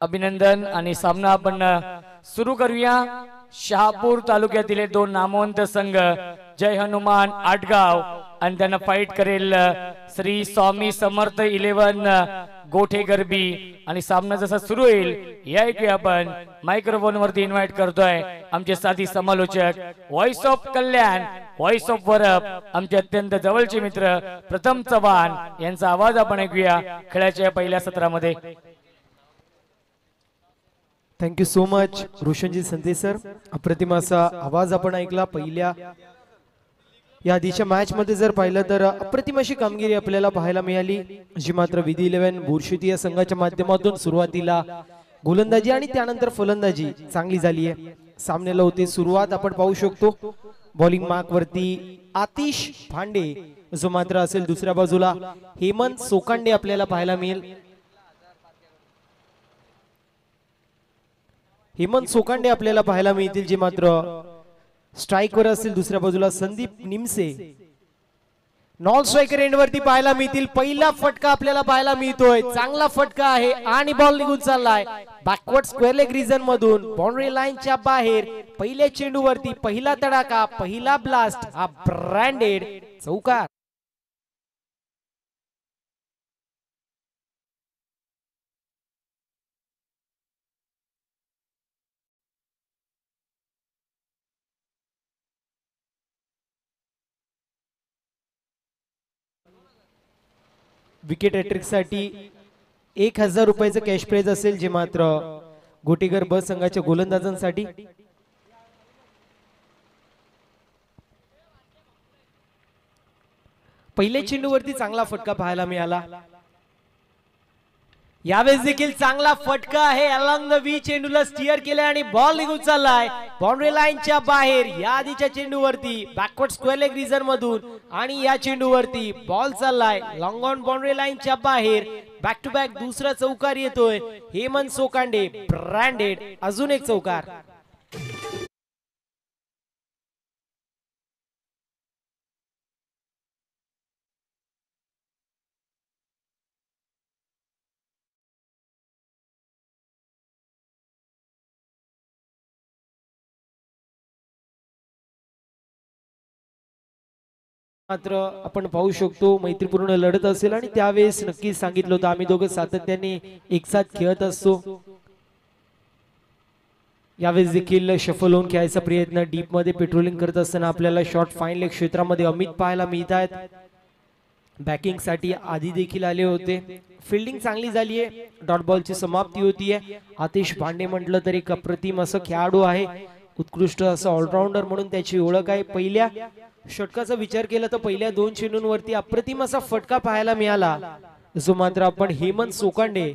अभिनंदन आणि सामना आपण सुरू करूया। शहापूर तालुक्यातील दोन नामवंत संघ जय हनुमान आटगाव आणि त्यांना फाईट करेल श्री स्वामी समर्थ 11 गोठे गरबी। आणि सामना जसा सुरू होईल या ऐकूया आपण मायक्रोफोन वरती इन्व्हाइट करतोय आमचे साथी समालोचक voice of Kalyan voice of Varap आमचे अत्यंत जवळचे मित्र प्रथम चव्हाण यांचा आवाज आपण ऐकूया खेळाच्या पहिल्या सत्रामध्ये। थँक्यू सो मच रोशनजी संदेश सर, अप्रतिम असा आवाज आपण ऐकला। पहिल्या या आधीच्या मॅच मध्ये जर पाहिलं तर अप्रतिम अशी कामगिरी आपल्याला पाहायला मिळाली, जी मात्र विधी 11 बोरशेती या संघाच्या माध्यमातून सुरुवातीला गोलंदाजी आणि त्यानंतर फलंदाजी चांगली झाली आहे। सामन्याला होती सुरुवात आपण पाहू शकतो बॉलिंग मार्क वरती आतिश भांडे, जो मात्र असेल दुसऱ्या बाजूला हेमंत सोकांडे आपल्याला पाहायला मिळेल। हेमंत सोकांडे आपल्याला पाहायला मिळतील, जे मात्र स्ट्राइक वर असतील। दुसऱ्या बाजूला Sandeep Nimse non striker end वरती पाहायला मिळतील। पहिला फटका आपल्याला पाहायला मिळतोय, चांगला फटका आहे आणि बॉल निघून चाललाय बॅकवर्ड स्क्वेअर लेग रिजन मधून बाउंड्री लाईनच्या बाहेर। पहिल्या चेंडू वरती पहिला तडाखा, पहिला ब्लास्ट, हा ब्रँडेड चौकार। विकेट हॅट्रिक साठी 1000 रुपयाचं कॅश प्राइज असेल, जे मात्र गोटेगर ब संघाच्या गोलंदाजांसाठी। पहिल्या चेंडूवरती चांगला फटका पाहायला मिळाला, यावेळेस देखील चांगला फटका आहे। अलॉंग द वी चेंडूला स्टिअर केलाय आणि बॉल निघून चाललाय बाउंड्री लाईनच्या बाहेर। या आधीच्या चेंडूवरती बॅकवर्ड स्क्वेअर लेग रिजन मधून आणि या चेंडूवरती बॉल चाललाय लॉंग ऑन बाउंड्री लाईनच्या बाहेर। बॅक टू बॅक दुसरा चौकार येतोय हेमंत सोकांडे, ब्रँडेड अजून एक चौकार। मात्र आपण पाहू शकतो मैत्रीपूर्ण लढत असेल आणि त्यावेळेस नक्कीच सांगितलं होतं आम्ही दोघं सातत्याने एकसाथ खेळत असतो। यावेळेस देखील शफल होऊन खेळायचा प्रयत्न, डीप मध्ये पेट्रोलिंग करत असताना आपल्याला शॉर्ट फाईन लेग क्षेत्रामध्ये अमित पाहायला मिळत आहेत। बॅकिंग साठी आधी देखील आले होते। फिल्डिंग चांगली झाली आहे, डॉट बॉलची समाप्ती होतीये। आतिश भांडे म्हटलं तरी एक अप्रतिम असं खेळाडू आहे, उत्कृष्ट असं ऑलराऊंडर म्हणून त्याची ओळख आहे। पहिल्या षटकाचा विचार केला तर पहिल्या 2 चेंडूंवरती अप्रतिम असा फटका पाहायला मिळाला, जो मात्र आपण हेमंत सोकांडे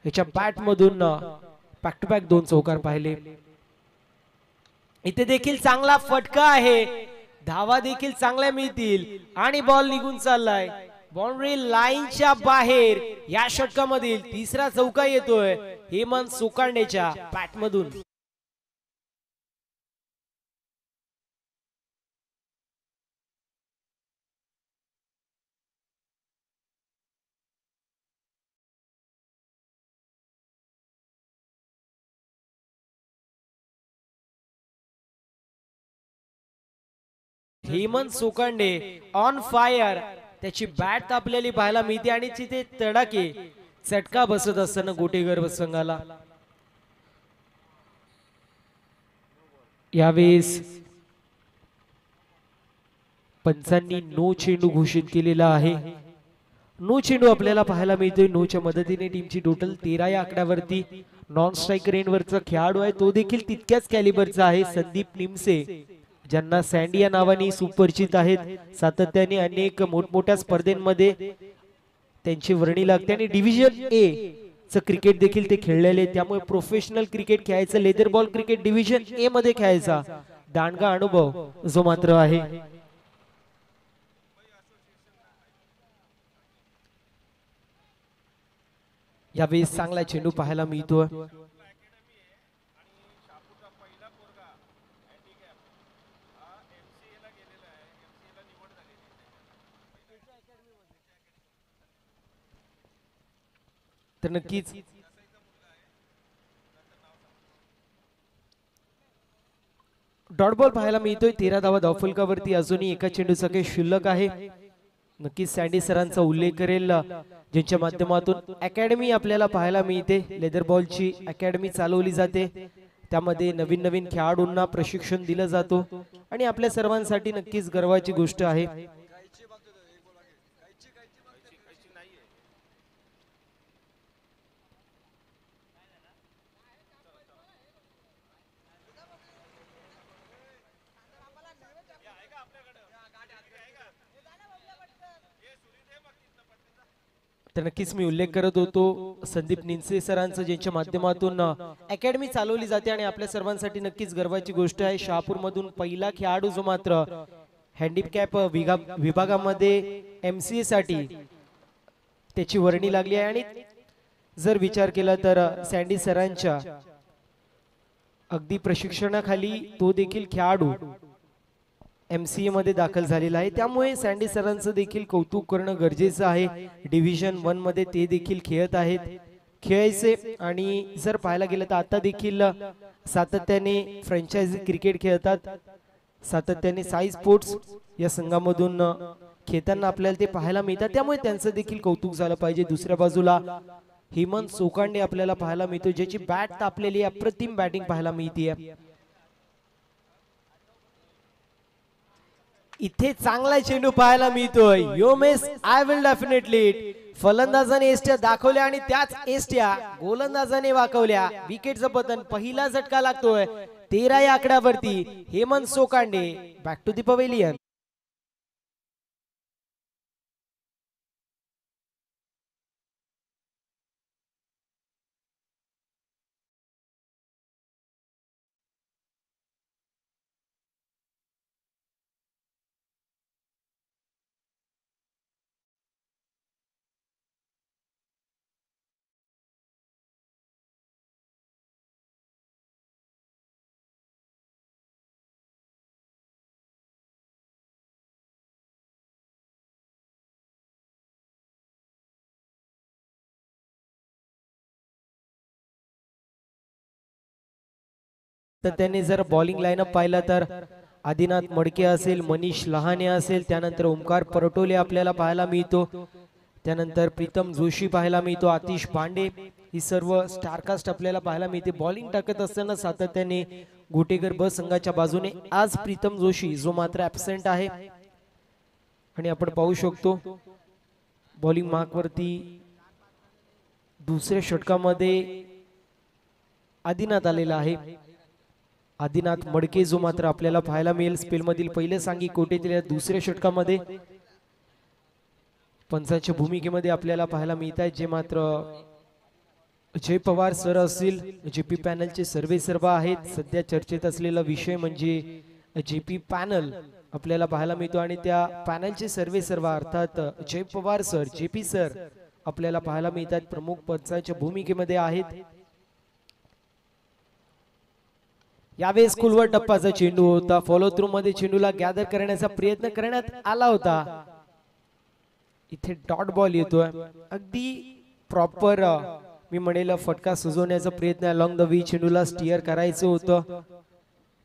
याच्या बॅट मधून बॅक टू बॅक 2 चौकार पाहिले। इथे देखील चांगला फटका आहे, धावा देखील चांगल्या मिळतील आणि बॉल निघून चाललाय बाउंड्री लाईनच्या बाहेर। या षटकामधील तिसरा चौका येतोय हेमंत सोकांडेच्या बॅट मधून। हेमंत सोकांडे ऑन फायर, त्याची बॅट तापलेली पाहायला मिळते आणि तिथे तडाके चटका बसत असताना गोटेगर संघाला। यावेळेस पंचांनी नो चेंडू घोषित केलेला आहे। नो चेंडू आपल्याला पाहायला मिळतोय। नोच्या मदतीने टीमची टोटल 13 या आकड्यावरती नॉन स्ट्रायकर एंड वरचा खेळाडू आहे, तो देखील तितक्याच कॅलिबरचा आहे संदीप निमसे, ज्यांना सँडी या नावाने सुपरिचित आहेत। सातत्याने अनेक मोठमोठ्या स्पर्धेमध्ये त्यांची वर्णी लागते आणि डिव्हिजन ए च क्रिकेट देखील ते खेळलेले, त्यामुळे प्रोफेशनल क्रिकेट खेळायचं, लेदर बॉल क्रिकेट डिव्हिजन ए मध्ये खेळायचा दांडगा अनुभव जो मात्र आहे। यावेळी चांगला चेंडू पाहायला मिळतो। तर नक्कीच डॉट बॉल पाहायला मिळतोय. 13 धावा धावफलकावरती अजूनही एका चेंडूचा काही शिल्लक आहे. नक्कीच सँडी सरांचा उल्लेख करेल ज्यांच्या माध्यमातून अकॅडमी आपल्याला पाहायला मिळते. लेदर बॉलची अकॅडमी चालवली जाते. त्यामध्ये नवीन नवीन खेळाडूंना प्रशिक्षण दिलं जातो आणि आपल्या सर्वांसाठी नक्कीच गर्वाची गोष्ट आहे. तर नक्कीच मी उल्लेख करत होतो संदीप निंसे सरांचं ज्यांच्या माध्यमातून अकॅडमी चालवली जाते आणि आपल्या सर्वांसाठी नक्कीच गर्वाची गोष्ट आहे. शहापूर मधून पहिला खेळाडू जो मात्र हँडिकॅप विभागामध्ये MCA साठी त्याची वर्णी लागली आहे. आणि जर विचार केला तर सँडी सरांच्या अगदी प्रशिक्षणाखाली तो देखील खेळाडू MCA मध्ये दाखल झालेला आहे. त्यामुळे सँडी सरांचं देखील कौतुक करणं गरजेचं आहे. डिव्हिजन 1 मध्ये ते देखील खेळत आहेत. खेळायचे आणि जर पाहायला गेलं तर आता देखील सातत्याने फ्रँचायझी क्रिकेट खेळतात. सातत्याने साई स्पोर्ट्स या संघामधून खेळताना आपल्याला ते पाहायला मिळतात. त्यामुळे त्यांचं देखील कौतुक झालं पाहिजे. दुसऱ्या बाजूला हेमंत सोकांडे आपल्याला पाहायला मिळतो ज्याची बॅट तापलेली अप्रतिम बॅटिंग पाहायला मिळते. इथे चांगला चेंडू पाहायला मिळतोय. Yo miss I will definitely it. फलंदाजाने एस्ट्या दाखवल्या आणि त्याच एस्ट्या गोलंदाजाने वाकवल्या. विकेटचं पतन. पहिला झटका लागतोय 13 या आकड्यावरती. Hemant Sokande back to the pavilion. तर त्यांनी जर बॉलिंग लाईनअप पाहिला तर आदिनाथ मडके असेल, मनीष लहाने असेल, त्यानंतर ओमकार परटोले आपल्याला पाहायला मिळतो. त्यानंतर प्रीतम जोशी पाहायला मिळतो. आतिश पांडे ही सर्व स्टारकास्ट आपल्याला पाहायला मिळते. बॉलिंग टाकत असताना सातत्याने गोटेकर ब संघाच्या बाजूने आज प्रीतम जोशी जो मात्र ऍबसेंट आहे आणि आपण पाहू शकतो बॉलिंग मार्क वरती दुसऱ्या षटकामध्ये आदिनाथ आलेला आहे. आदिनाथ मडके जो मात्र आपल्याला पाहायला मिळेल स्पेल मधील पहिले सांगी कोटेतील दुसऱ्या षटकामध्ये पंचांच्या भूमिकेमध्ये आपल्याला पाहायला मिळत आहे. जे मात्र जय पवार सर असतील, JP पॅनलचे सर्वे सर्व आहेत. सध्या चर्चेत असलेला विषय म्हणजे JP पॅनल आपल्याला पाहायला मिळतो आणि त्या पॅनलचे सर्वे सर्व अर्थात जय पवार सर, JP सर आपल्याला पाहायला मिळतात. प्रमुख पंचांच्या भूमिकेमध्ये आहेत. यावेळेस कुलवर टप्पाचा चेंडू होता. फॉलो थ्रू मध्ये चेंडूला गॅदर करण्याचा प्रयत्न करण्यात आला होता. इथे डॉट बॉल येतोय. अगदी प्रॉपर मी म्हणेल फटका सुजवण्याचा प्रयत्न अलॉंग द वी चेंडूला स्टिअर करायचं होतं.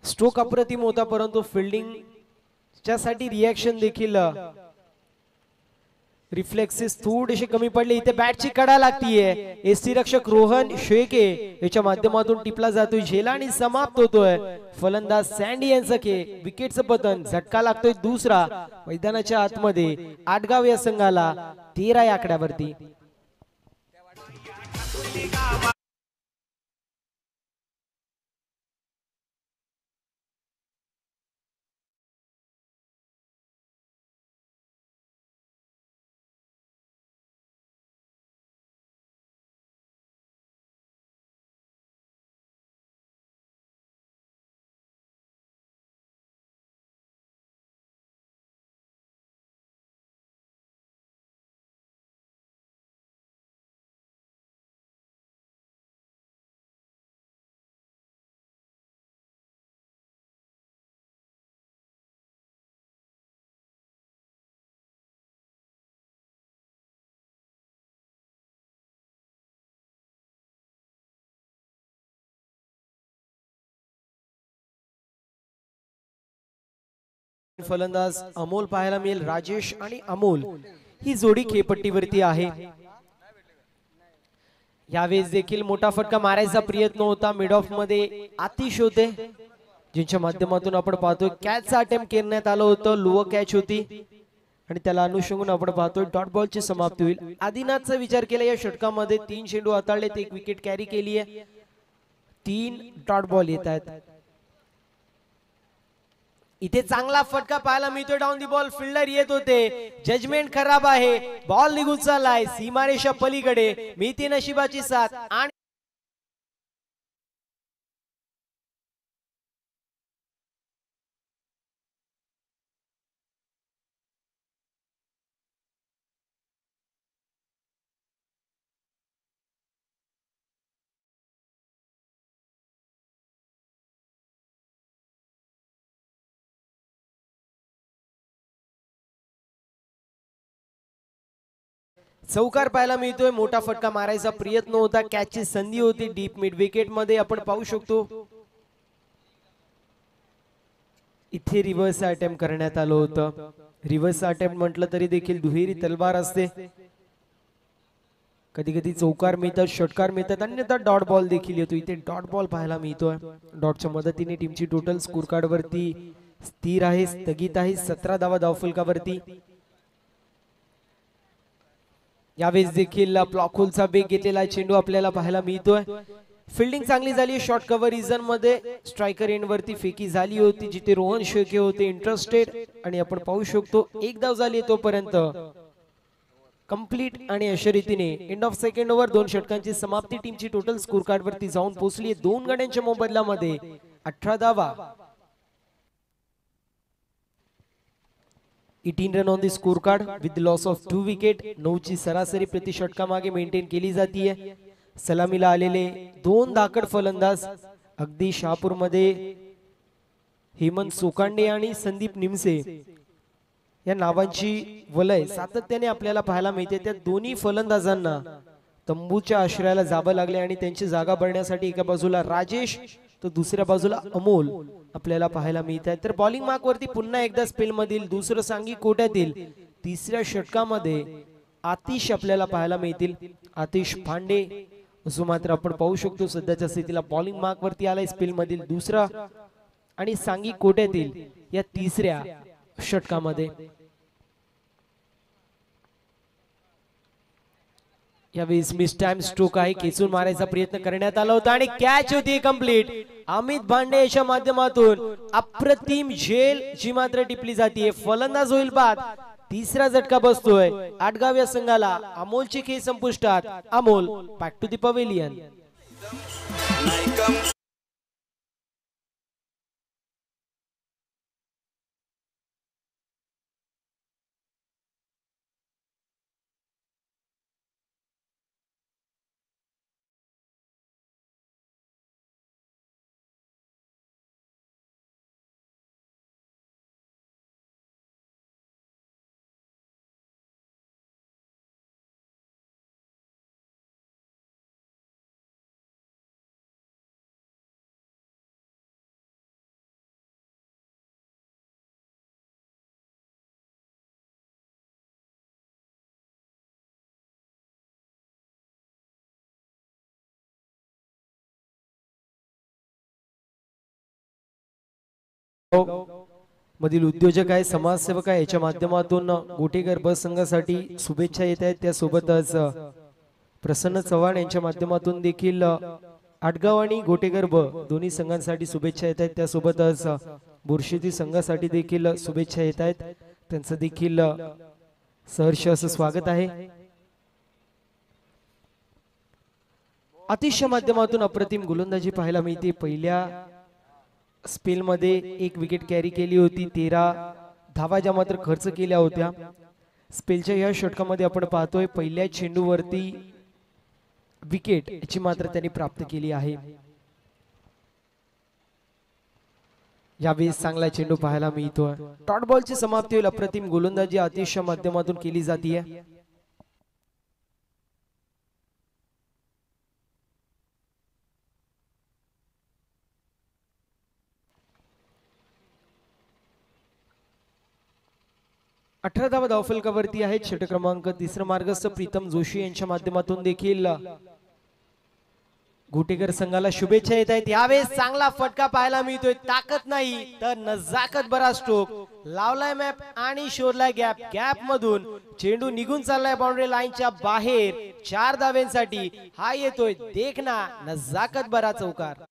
स्ट्रोक अप्रतिम होता परंतु फिल्डिंग साठी रिएक्शन देखील रिफ्लेक्सेस थोडेसे कमी पडले. इथे बॅटची कडा लागतीये. एसटी रक्षक रोहन शेके याच्या माध्यमातून टिपला जातोय झेला आणि समाप्त होतोय. फलंदाज सँडी यांचं विकेटचं पतन. झटका लागतोय दुसरा मैदानाच्या आतमध्ये. आटगाव या संघाला 13 या आकड्यावरती. फलंदाज अमोल पाहायला मिळेल. राजेश आणि अमोल ही जोडी खेळपट्टीवरती आहे. यावेळेस देखील मोठा फटका मारायचा प्रयत्न होता. मिड ऑफ मध्ये आतिश होते ज्यांच्या माध्यमातून आपण पाहतोय कॅचचा अटेम्प्ट करण्यात आलं होतं. लोअर कॅच होती आणि त्याला अनुषंगून आपण पाहतोय डॉट बॉलची समाप्ती होईल. आदिनाथचा विचार केला या षटकामध्ये 3 चेंडू हाताळलेत, 1 विकेट कॅरी केली आहे, 3 डॉट बॉल येत आहेत. इथे चांगला फटका पाहायला मिळतोय. डाऊन दी बॉल फिल्डर येत होते. जजमेंट खराब आहे. बॉल निघून चाललाय सीमारेषा पलीकडे. मिळते नशिबाची साथ आणि चौकार पाहायला मिळतोय. मोठा फटका मारायचा प्रयत्न होता. कॅचची संधी होती डीप मिड विकेट मध्ये आपण पाहू शकतो. इथे रिव्हर्स अटेम्प्ट करण्यात आलं होतं. रिव्हर्स अटेम्प्ट म्हटलं तरी देखील दुहेरी तलवार असते. कधी कधी चौकार मिळतात, षटकार मिळतात, अन्यथा डॉट बॉल देखील येतो. इथे डॉट बॉल पाहायला मिळतोय. डॉटच्या मदतीने टीमची टोटल स्कोर कार्ड वरती स्थिर आहे, स्थगित आहे. 17 धावा धावफलकावरती. यावेळेस देखील ब्लॉकहोलचा बेग घेतलेला चेंडू आपल्याला पाहायला मिळतोय. फिल्डिंग चांगली झाली. शॉर्ट कव्हर रिजन मध्ये स्ट्रायकर एंड वरती फेकी झाली होती जिथे रोहन शेळके होते इंटरेस्टेड आणि आपण पाहू शकतो 1 धाव झाली तोपर्यंत कंप्लीट. आणि अशा रीतीने एंड ऑफ सेकंड ओव्हर 2 षटकांची समाप्ती. टीमची टोटल स्कोर कार्ड वरती जाऊन पोहोचली 2 गड्यांच्या मोबदल्यामध्ये 18 धावा. 18 run on the score card with the loss of 2 wicket. 9 ची सरासरी प्रति षटका मागे मेंटेन केली जातीये. सलामीला आलेले 2 धाकड फलंदाज अगदी शहापूर मध्ये हेमंत सोकांडे आणि संदीप निमसे या नावांची वलय सातत्याने आपल्याला पाहायला मिळते. त्या दोन्ही फलंदाजांना तंबूच्या आश्रयाला जावं लागले आणि त्यांची जागा भरण्यासाठी एका बाजूला राजेश तर दुसऱ्या बाजूला अमोल आपल्याला पाहायला मिळत आहे. तर बॉलिंग मार्क वरती पुन्हा एकदा स्पेल मधील दुसरं सांघिक कोट्यातील तिसऱ्या षटकामध्ये आतिश आपल्याला पाहायला मिळतील. आतिश पांडे असं मात्र आपण पाहू शकतो सध्याच्या स्थितीला बॉलिंग मार्क वरती आलाय स्पेल मधील दुसरा आणि सांघिक कोट्यातील या तिसऱ्या षटकामध्ये. यावेळी मिस टाइम स्ट्रोक आहे. खेचून मारायचा प्रयत्न करण्यात आला होता आणि कॅच होती कंप्लीट. अमित भांडे याच्या माध्यमातून अप्रतिम झेल जी मात्र टिपली जाते. फलंदाज होईल बाद. तिसरा झटका बसतोय आटगाव या संघाला. अमोलची खेळ संपुष्टात. Amol back to the pavilion. मधील उद्योजक आहे, समाजसेवक आहे, याच्या माध्यमातून गोटेकर बस संघासाठी शुभेच्छा येत आहेत. त्यासोबतच प्रसन्न चव्हाण यांच्या माध्यमातून देखील आटगाव आणि गोटेकर ब दोन्ही संघांसाठी शुभेच्छा येत आहेत. त्यासोबतच बुरशीदी संघासाठी देखील शुभेच्छा येत आहेत. त्यांचं देखील सहर्ष असं स्वागत आहे. अतिशय माध्यमातून अप्रतिम गोलंदाजी पाहायला मिळते. पहिल्या स्पेल मध्ये 1 विकेट कॅरी केली होती. 13 धावा ज्या मात्र खर्च केल्या होत्या. स्पेलच्या या षटकामध्ये आपण पाहतोय पहिल्या चेंडूवरती विकेट याची मात्र त्यांनी प्राप्त केली आहे. यावेळी चांगला चेंडू पाहायला मिळतोय. डॉट बॉलची समाप्ती होईल. अप्रतिम गोलंदाजी अतिशय माध्यमातून केली जाते. 18 धावा धावफलकावरती आहेत. षटक क्रमांक 3 मार्गस्थ प्रीतम जोशी यांच्या माध्यमातून देखील घोटेकर संघाला शुभेच्छा येत आहेत. यावेळेस चांगला फटका पाहायला मिळतोय. ताकद नाही तर नजाकत बरा स्ट्रोक लावलाय मॅप आणि शोधलाय गॅप. गॅप मधून चेंडू निघून चाललाय बाउंड्री लाईनच्या बाहेर. 4 धाव्यांसाठी हा येतोय देखना नजाकत बरा चौकार.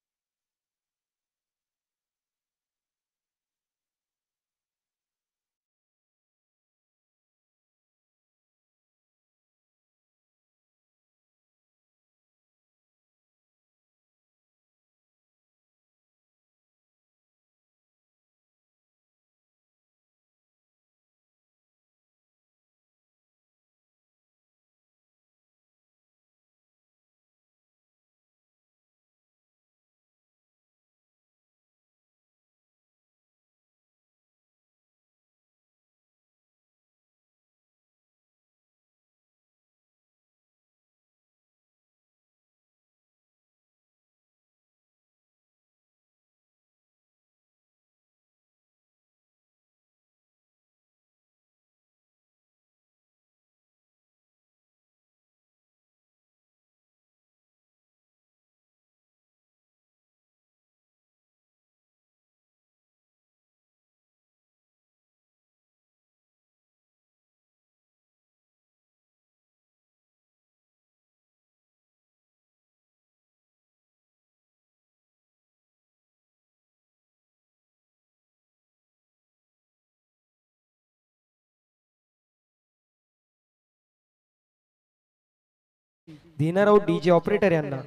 देणार आहोत डीजे ऑपरेटर यांना.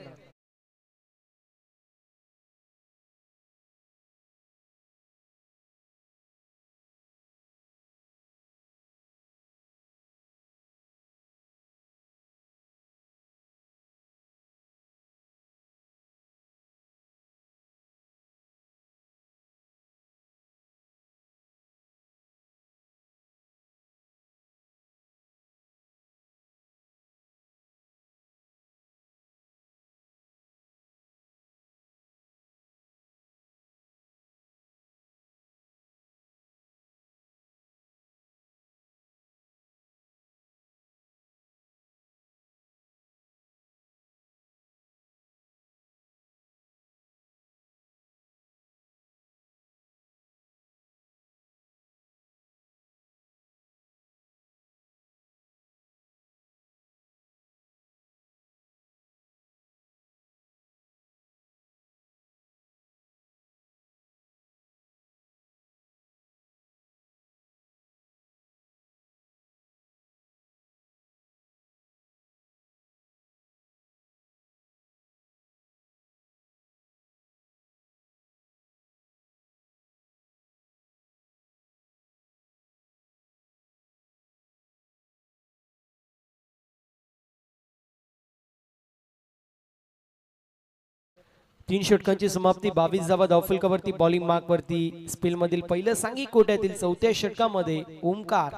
तीन षटकांची समाप्ती. 22 धावा धावफलकावरती. बॉलिंग मार्क वरती स्पेल मधील पहिलं सांघिक कोट्यातील 4थ्या षटकामध्ये ओमकार.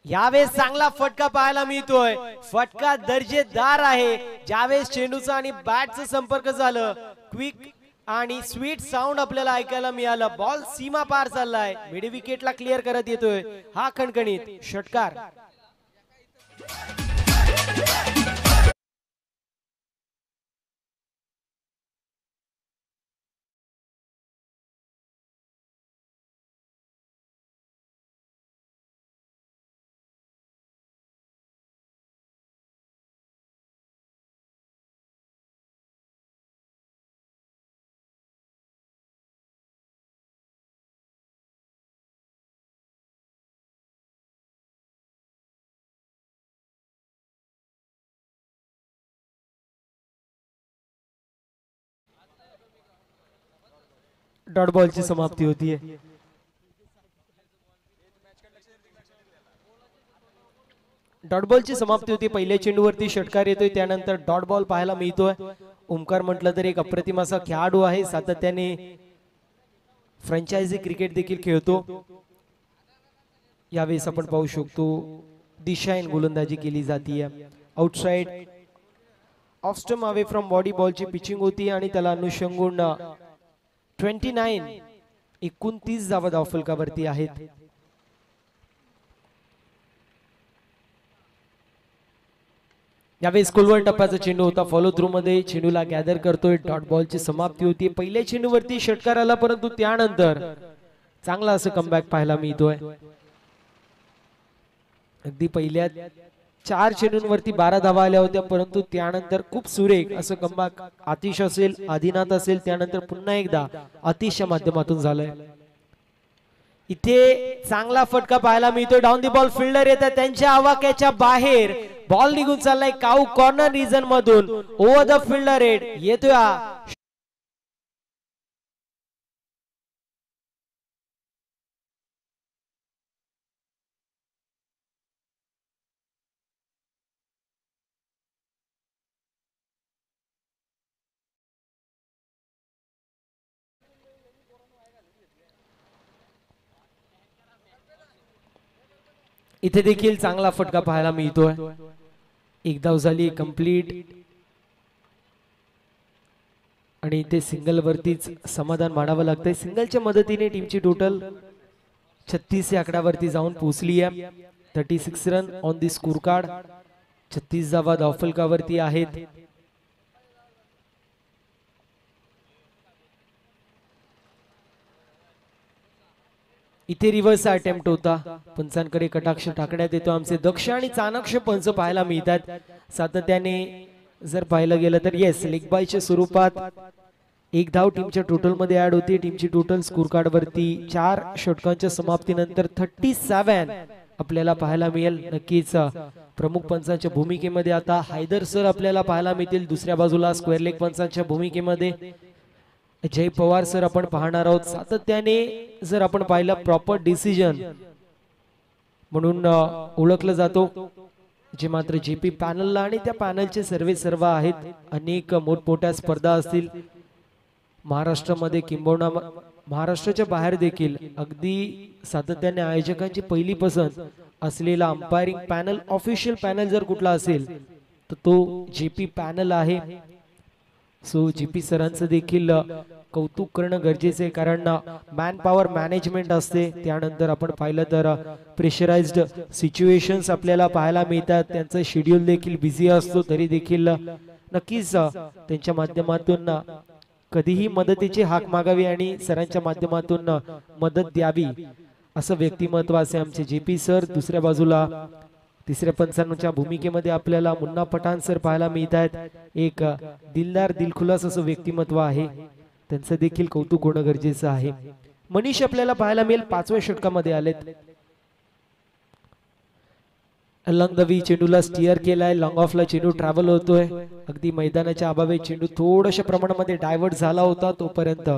यावेळेस चांगला फटका पाहायला मिळतोय. फटका दर्जेदार आहे. ज्यावेळेस चेंडूचा आणि बॅटचा संपर्क झालं क्विक आणि स्वीट साऊंड आपल्याला ऐकायला मिळालं. बॉल सीमा पार चाललाय. मिड विकेटला क्लिअर करत येतोय हा खणखणीत षटकार. डॉट बॉलची समाप्ती होतीये. डॉट बॉलची समाप्ती होती. पहिल्या चेंडूवरती षटकार येतोय. त्यानंतर डॉट बॉल पाहायला मिळतोय. ओमकार म्हटलं तर एक अप्रतिम असा खेळाडू आहे. सातत्याने फ्रँचायझी क्रिकेट देखील खेळतो. यावेळेस आपण पाहू शकतो दिशाहीन गोलंदाजी केली जाते. Outside off stump away from body बॉलची पिचिंग होती आणि त्याला अनुषंगून 29 धावा धावफलकावरती आहेत. यावेळेस खोलवर टप्प्याचा चेंडू होता, फॉलो थ्रू मध्ये चेंडूला गॅदर करतोय, डॉट बॉलची समाप्ती होती. पहिल्या चेंडूवरती षटकार आला, परंतु त्यानंतर चांगला असं कमबॅक पाहायला मिळतोय. अगदी पहिल्या 4 चेंडूंवरती 12 धावा आल्या होत्या, परंतु त्यानंतर खूप सुरेख असं कमबॅक आतिश असेल, आदिनाथ असेल, त्यानंतर पुन्हा एकदा आतिशच्या माध्यमातून झालंय. इथे चांगला फटका पाहायला मिळतोय. डाऊन दी बॉल फिल्डर येतात त्यांच्या आवाक्याच्या बाहेर, बॉल निघून चाललाय काऊ कॉर्नर रिजन मधून. ओव्हर द फिल्डर हेड येतोय. इथे देखील चांगला फटका पाहायला मिळतोय. एक धाव झाली कंप्लीट आणि इथे सिंगल वरतीच समाधान मानावं लागतंय. सिंगलच्या मदतीने टीमची टोटल 36 या आकड्यावरती जाऊन पोहोचली आहे. 36 run on the score card. 36 धावा धावफलकावरती आहेत. इथे रिव्हर्स अटेम्प्ट होता, पंचांकडे कटाक्ष टाकण्यात येतो. आमचे दक्ष आणि चाणक्य पंच पाहायला मिळतात सातत्याने. जर पाहिलं गेलं तर येस, लेग बायच्या स्वरूपात एक धाव टीमच्या टोटल मध्ये ऍड होती. टीमची टोटल स्कोर कार्ड वरती 4 षटकांच्या समाप्तीनंतर 37 आपल्याला पाहायला मिळेल. नक्कीच प्रमुख पंचांच्या भूमिकेमध्ये आता हैदर सर आपल्याला पाहायला मिळतील. दुसऱ्या बाजूला स्क्वेअर लेग पंचांच्या भूमिकेमध्ये जय पवार सर आपण पाहणार आहोत. सातत्याने जर आपण पाहिलं प्रॉपर डिसिजन म्हणून ओळखलं जातो, जे मात्र जेपी पॅनलला आणि त्या पॅनलचे सर्व आहेत. अनेक मोठमोठ्या स्पर्धा असतील महाराष्ट्रामध्ये, किंबहुना महाराष्ट्राच्या बाहेर देखील अगदी सातत्याने आयोजकांची पहिली पसंत असलेला अंपायरिंग पॅनल, ऑफिशियल पॅनल जर कुठला असेल तर तो जेपी पॅनल आहे. सो जीपी सरांचं देखील कौतुक करणं गरजेचं आहे, कारण मॅन पॉवर मॅनेजमेंट असते. त्यानंतर आपण पाहिलं तर प्रेशराइज्ड सिच्युएशन्स आपल्याला पाहायला मिळतात. त्यांचं शेड्यूल देखील बिझी असतो, तरी देखील नक्कीच त्यांच्या माध्यमातून कधीही मदतीची हाक मागावी आणि सरांच्या माध्यमातून मदत द्यावी असं व्यक्तिमत्व असे आमचे जेपी सर. दुसऱ्या बाजूला तिसऱ्या पंचांच्या भूमिकेमध्ये आपल्याला मुन्ना पठाण सर पाहायला मिळत आहेत. एक दिलदार दिलखुलास असं व्यक्तिमत्व आहे, त्यांचं देखील कौतुक होणं गरजेचं आहे. मनीष आपल्याला पाहायला मिळेल 5व्या षटकामध्ये आलेत. अलॉंग द वी चेंडूला स्टिअर केलाय, लॉंग ऑफला चेंडू ट्रॅव्हल होतोय. अगदी मैदानाच्या अभावे चेंडू थोड्याशा प्रमाणामध्ये डायव्हर्ट झाला होता, तोपर्यंत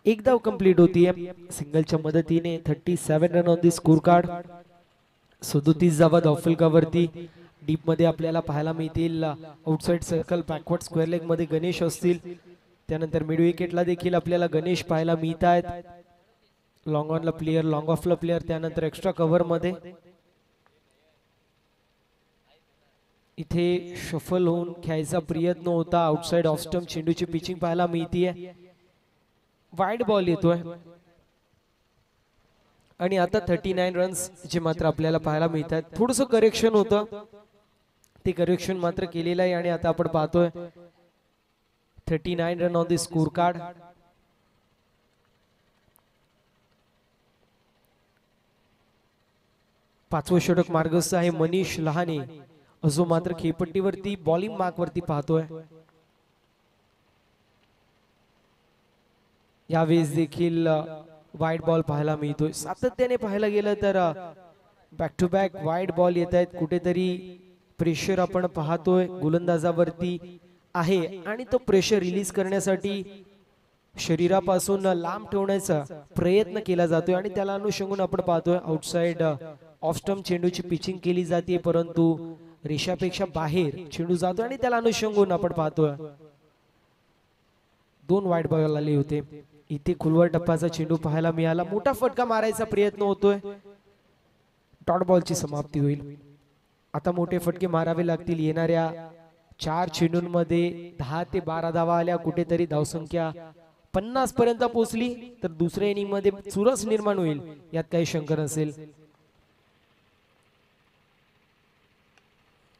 एक धाव कंप्लीट होतीये सिंगलच्या मदतीने. 37 run on the score card. 37 धावा धावफलकावरती. डीप मध्ये आपल्याला पाहायला मिळतील outside circle, backward square leg मध्ये गणेश असतील. त्यानंतर मिड विकेटला देखील आपल्याला गणेश पाहायला मिळत आहेत. लॉंग ऑनला प्लेयर, लॉंग ऑफला प्लेयर, त्यानंतर एक्स्ट्रा कव्हर मध्ये. इथे शफल होऊन खेळायचा प्रयत्न होता. आउटसाइड ऑफ स्टंप चेंडूची पिचिंग पाहायला मिळतीये. वाईड बॉल येतोय आणि आता 39 रन्स जे मात्र आपल्याला पाहायला मिळतात. थोडंसं करेक्शन होतं, ते करेक्शन मात्र केलेलं आहे आणि आता आपण पाहतोय 39 run on the score card. पाचवं षटक मार्गस्थ आहे मनीष लहाने, जो मात्र खेळपट्टीवरती बॉलिंग मार्क वरती पाहतोय. यावेळेस देखील वाईड बॉल पाहायला मिळतोय. सातत्याने पाहायला गेलं तर back to back wide ball येत आहेत. कुठेतरी प्रेशर आपण पाहतोय गोलंदाजावरती आहे आणि तो प्रेशर रिलीज करण्यासाठी शरीरापासून लांब ठेवण्याचा प्रयत्न केला जातोय आणि त्याला अनुषंगून आपण पाहतोय आउटसाइड ऑफ स्टंप चेंडूची पिचिंग केली जाते, परंतु रेषापेक्षा बाहेर चेंडू जातो आणि त्याला अनुषंगून आपण पाहतोय 2 वाईड बॉल आले होते. इथे खुलवर टप्प्याचा चेंडू पाहायला मिळाला. मोठा फटका मारायचा प्रयत्न होतोय. डॉट बॉलची समाप्ती होईल. आता मोठे फटके मारावे लागतील. येणाऱ्या 4 चेंडूंमध्ये 10 ते 12 धावा आल्या. कुठेतरी धावसंख्या 50 पर्यंत पोहोचली तर दुसऱ्या इनिंग मध्ये चुरस निर्माण होईल, यात काही शंका नसेल.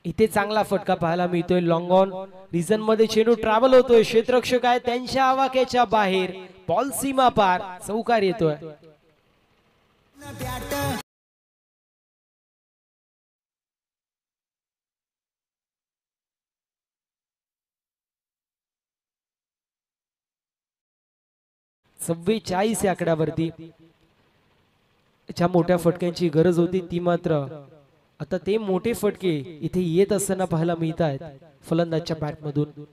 इथे चांगला फटका पाहायला मिळतोय. लॉंग ऑन रिझन मध्ये चेंडू ट्रॅव्हल होतोय. क्षेत्ररक्षक आहे त्यांच्या आवाक्याच्या बाहेर. बॉल सीमा पार चौकार येतोय. च्या आकड्यावरती ज्या मोठ्या फटक्यांची गरज होती ती मात्र आता ते मोठे फटके इथे येत असताना पाहायला मिळत आहेत फलंदाजच्या बॅट मधून.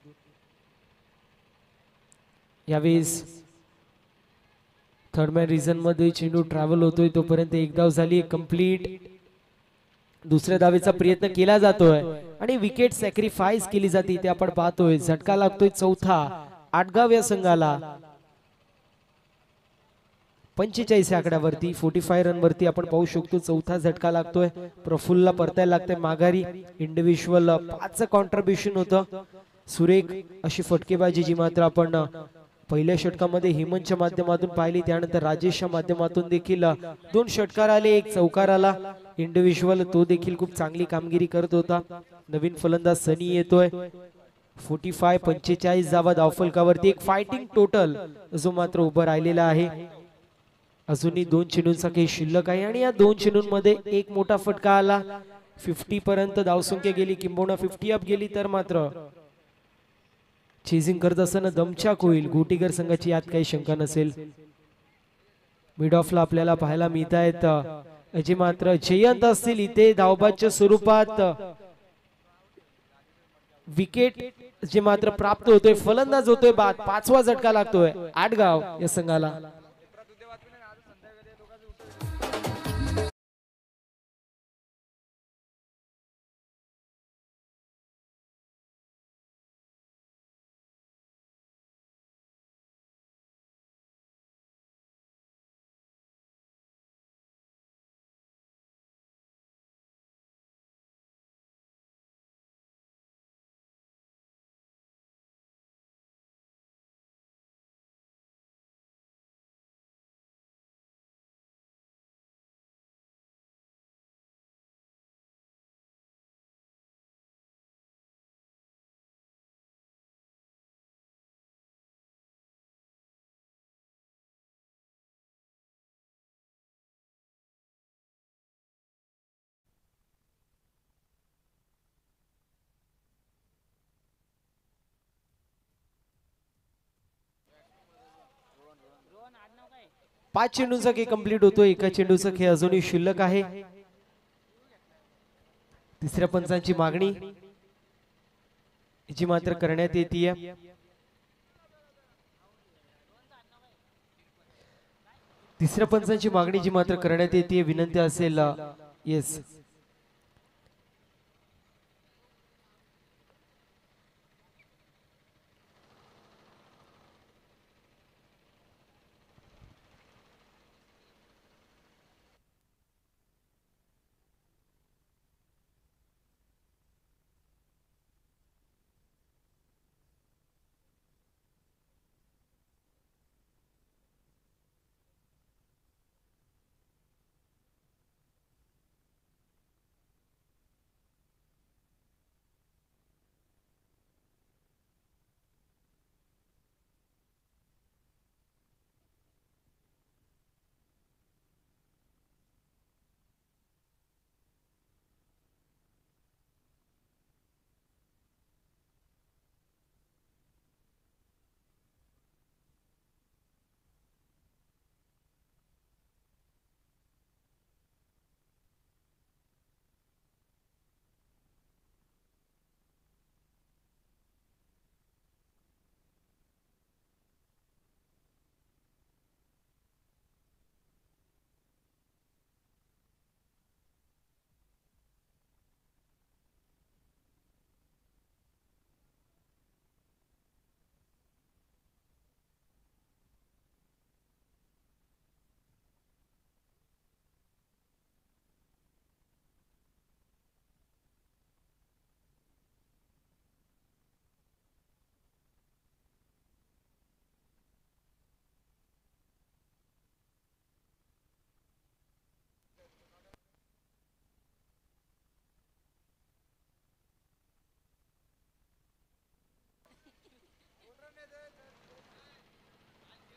यावेळेस थर्ड मॅन रिझन मध्ये चेंडू ट्रॅव्हल होतोय तोपर्यंत एक धाव झाली कंप्लीट. दुसऱ्या धावेचा प्रयत्न केला जातोय आणि विकेट सॅक्रिफाईस केली जाते ते आपण पाहतोय. झटका लागतोय चौथा आटगाव या संघाला. 45 आकड्यावरती 45 रन वरती आपण पाहू शकतो चौथा झटका लागतोय. प्रफुल्लला परतायला लागतंय माघारी. इंडिव्हिज्युअल 5चं कॉन्ट्रीब्युशन होतं. सुरेख अशी फटकेबाजी जी मात्र आपण पहिल्या षटकामध्ये हेमंतच्या माध्यमातून पाहिली. त्यानंतर राजेशच्या माध्यमातून देखील 2 षटकार आले, 1 चौकार आला. इंडिव्हिज्युअल तो देखील खूप चांगली कामगिरी करत होता. नवीन फलंदाज सनी येतोय. 45 जावा धावफलकावरती. एक फायटिंग टोटल जो मात्र उभं राहिलेला आहे. अजूनही 2 चेंडूंचा काही शिल्लक आहे आणि या 2 चेंडूंमध्ये एक मोठा फटका आला. 50 पर्यंत धावसंख्या गेली किंबहुना 50 अप गेली तर मात्र चेजिंग करत असताना दमछाक होईल गोटीगर संघाची, यात काही शंका नसेल. मिड ऑफला आपल्याला पाहायला मिळत आहेत जे मात्र जयंत असतील इथे धावबादच्या स्वरूपात विकेट जे मात्र प्राप्त होतोय. फलंदाज होतोय बाद. 5वा झटका लागतोय आटगाव या संघाला. पाच चेंडूंचा खेळ कंप्लीट होतो. एका चेंडूचा खेळ अजूनही शिल्लक आहे. तिसऱ्या पंचांची मागणी जी मात्र करण्यात येते. तिसऱ्या पंचांची मागणी जी मात्र करण्यात येते. विनंती असेल येस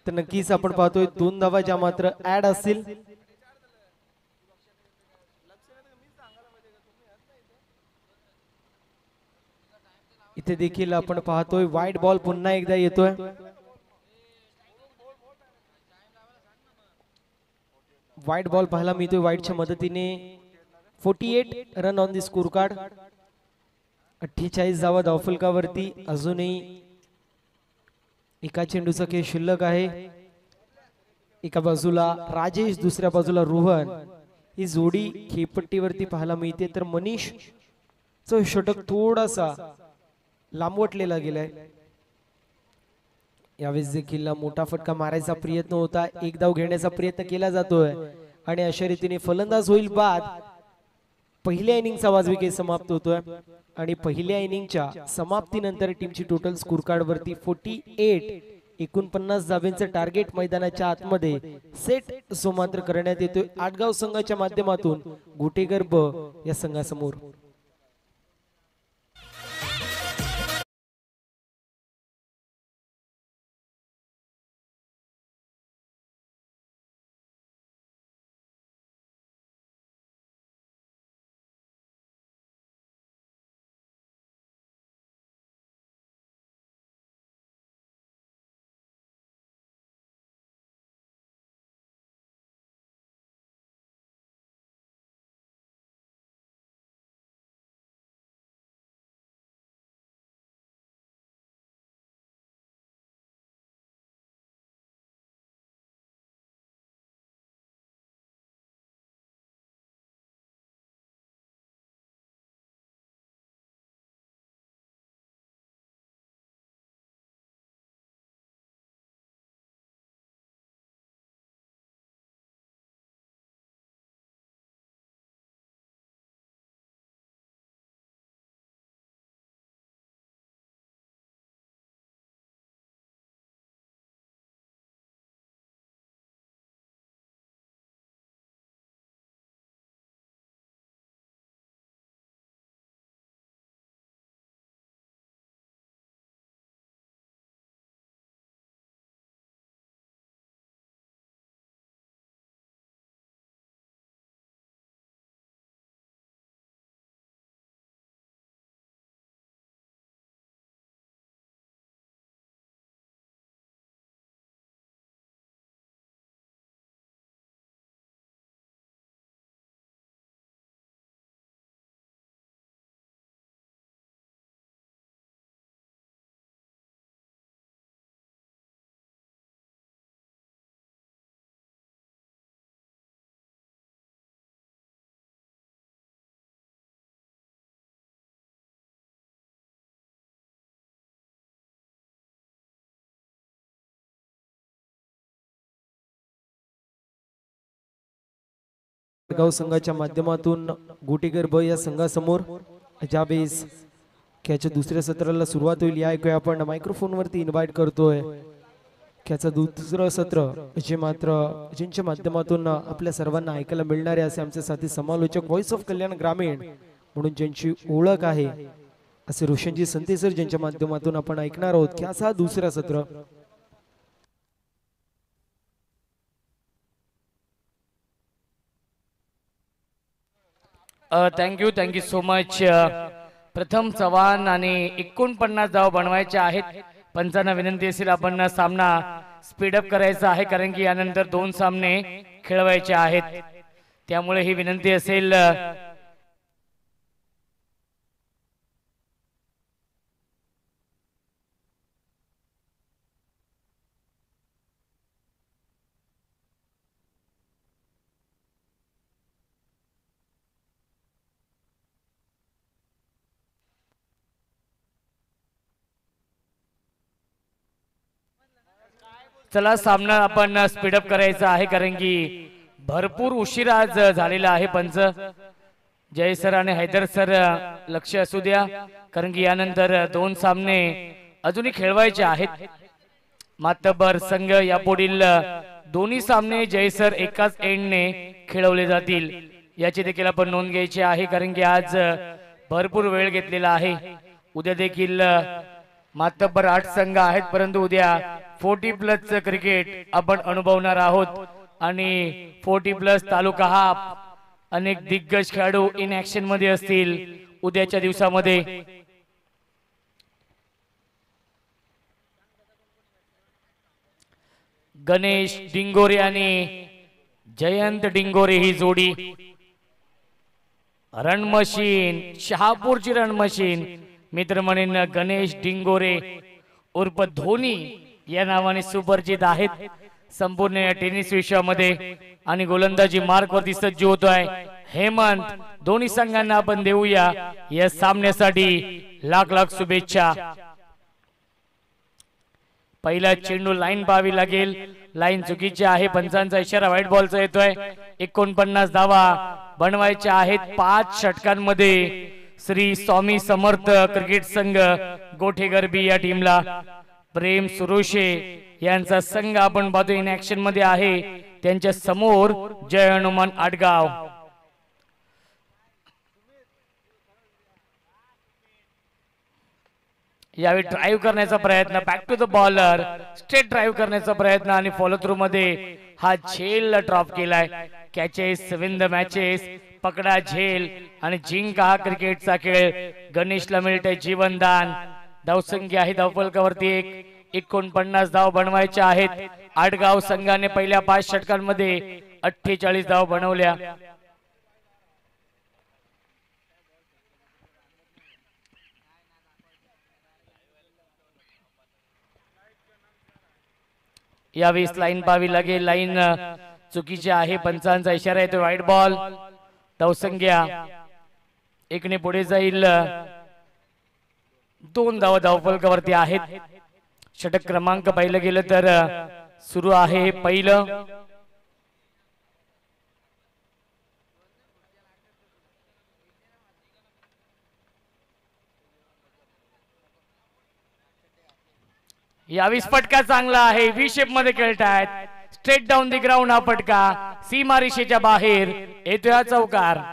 तर नक्कीच आपण पाहतोय 2 धावा ज्या मात्र ऍड असतील. इथे देखील आपण पाहतोय वाईट बॉल पुन्हा एकदा येतोय. वाईट बॉल पाहायला मिळतोय वाईटच्या मदतीने. 48 run on the score card. 48 धावा धावफलकावरती. अजूनही एका चेंडूचा खेळ शिल्लक आहे. एका बाजूला राजेश, दुसऱ्या बाजूला रोहन. ही जोडी खेळपट्टीवरती पाहायला मिळते. तर मनीष चं षटक थोडासा लांबवटलेला गेलाय. यावेळेस देखील मोठा फटका मारायचा प्रयत्न होता. एक धाव घेण्याचा प्रयत्न केला जातोय आणि अशा रीतीने फलंदाज होईल बाद. पहिल्या इनिंगचा वाजविकेट समाप्त होतोय आणि पहिल्या इनिंगच्या समाप्तीनंतर टीमची टोटल स्कोर कार्ड वरती 48 49 धाब्यांचं टार्गेट मैदानाच्या आतमध्ये सेट सोमांतर करण्यात येतोय आटगाव संघाच्या माध्यमातून गोटेगर ब या संघासमोर. गाव संघाच्या माध्यमातून गोटेगर ब या संघासमोर ज्यावेळेस खेळाच्या दुसऱ्या सत्राला सुरुवात होईल या ऐकूया आपण मायक्रोफोन वरती इन्व्हाइट करतोय. खेळाचं दुसरं सत्र जे मात्र ज्यांच्या माध्यमातून आपल्या सर्वांना ऐकायला मिळणारे असे आमचे साथी समालोचक व्हॉइस ऑफ कल्याण ग्रामीण म्हणून ज्यांची ओळख आहे असे रोशनजी संते सर ज्यांच्या माध्यमातून आपण ऐकणार आहोत खेळाचा दुसरा सत्र. Thank you so much. प्रथम चव्हाण आणि 49 धाव बनवायचे आहेत. पंचांना विनंती असेल आपण सामना स्पीडअप करायचा आहे कारण की यानंतर 2 सामने खेळवायचे आहेत. त्यामुळे ही विनंती असेल. चला सामना आपण स्पीडअप करायचा आहे कारण की भरपूर उशीर आज झालेला आहे. पंच जय सर आणि हैदर सर लक्ष असू द्या कारण की यानंतर 2 सामने अजूनही खेळवायचे आहेत. मातबर संघ यापुढील दोन्ही सामने जय सर एकाच एंडने खेळवले जातील याची देखील आपण नोंद घ्यायची आहे कारण की आज भरपूर वेळ घेतलेला आहे. उद्या देखील मातबर 8 संघ आहेत परंतु उद्या 40+ क्रिकेट आपण अनुभवणार आहोत आणि 40+ तालुका हा अनेक दिग्गज खेळाडू इन ऍक्शन मध्ये असतील उद्याच्या दिवसामध्ये। गणेश डिंगोरे आणि जयंत डिंगोरे ही जोडी रन मशीन, शहापूरची रन मशीन मित्र म्हणेन गणेश डिंगोरे उर्फ धोनी या नावाने सुपरिचित आहेत संपूर्ण टेनिस विश्वामध्ये। आणि गोलंदाजी मार्क वरती सज्ज होतोय हेमंत। दोन्ही संघांना आपण देऊया या सामन्यासाठी लाख लाख शुभेच्छा। पहिला चेंडू लाईन पाहावी लागेल, लाईन चुकीची आहे, पंचांचा इशारा व्हाईट बॉलचा येतोय। 49 धावा बनवायच्या आहेत 5 षटकांमध्ये। श्री स्वामी समर्थ क्रिकेट संघ गोठेगरबी या टीमला प्रेम सुरोशे यांचा संघ आपण पाहतो इन ऍक्शन मध्ये आहे। त्यांच्या समोर जय हनुमान आडगाव। यावेळी ड्राइव्ह करण्याचा प्रयत्न, back to the bowler, straight drive करण्याचा प्रयत्न आणि फॉलो थ्रू मध्ये हा झेल ड्रॉप केलाय। कॅचेस विन द मॅचेस, पकडा झेल आणि जिंका हा क्रिकेटचा खेळ। गणेशला मिळते जीवनदान। धावसंख्या आहे धावफलकावरती 49 धाव बनवायच्या आहेत। आडगाव संघाने पहिल्या 5 षटकांमध्ये 48 धाव बनवल्या। यावेळी लाईन पाहावी लागेल, लाईन चुकीची आहे, पंचांचा इशारा येतो व्हाईट बॉल। धावसंख्या 1 ने पुढे जाईल, 2 धावा धावफलकावरती आहेत। षटक क्रमांक पाहिलं गेलं तर सुरू आहे पहिलं। यावेळी फटका चांगला आहे, व्ही शेप मध्ये खेळतायत, स्ट्रेट डाऊन दी ग्राउंड हा फटका सीमारेषेच्या बाहेर येतोय हा चौकार।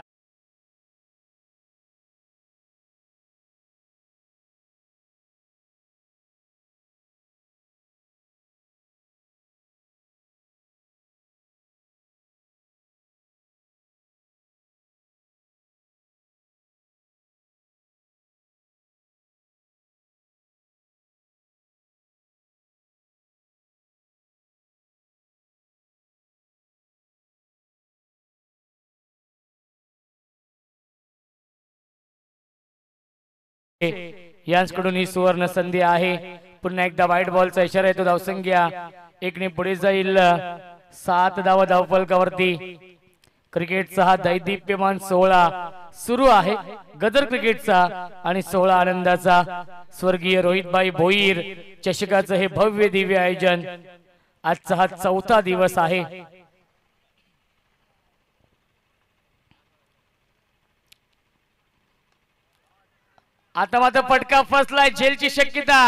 यांकडून ही सुवर्ण संधी आहे। पुन्हा एकदा व्हाईट बॉलचा इशारा येतो, धावसंख्या 1 ने पुढे जाईल, 7 धावा धावफलकावरती। क्रिकेटचा हा दैदिप्यमान 16 सुरू आहे, गदर क्रिकेटचा आणि 16 आनंदाचा। स्वर्गीय रोहितभाई भोईर चषकाचं हे भव्य दिव्य आयोजन आजचा हा 4था दिवस आहे। आता मात्र फटका फसलाय, झेलची शक्यता,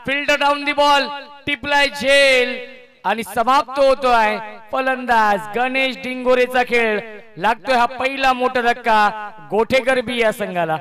फिल्डर डाऊन दी बॉल, टिपलाय झेल आणि समाप्त होतोय। फलंदाज गणेश डिंगोरेचा खेळ लागतोय हा पहिला मोठा धक्का गोठेगरबी या संघाला।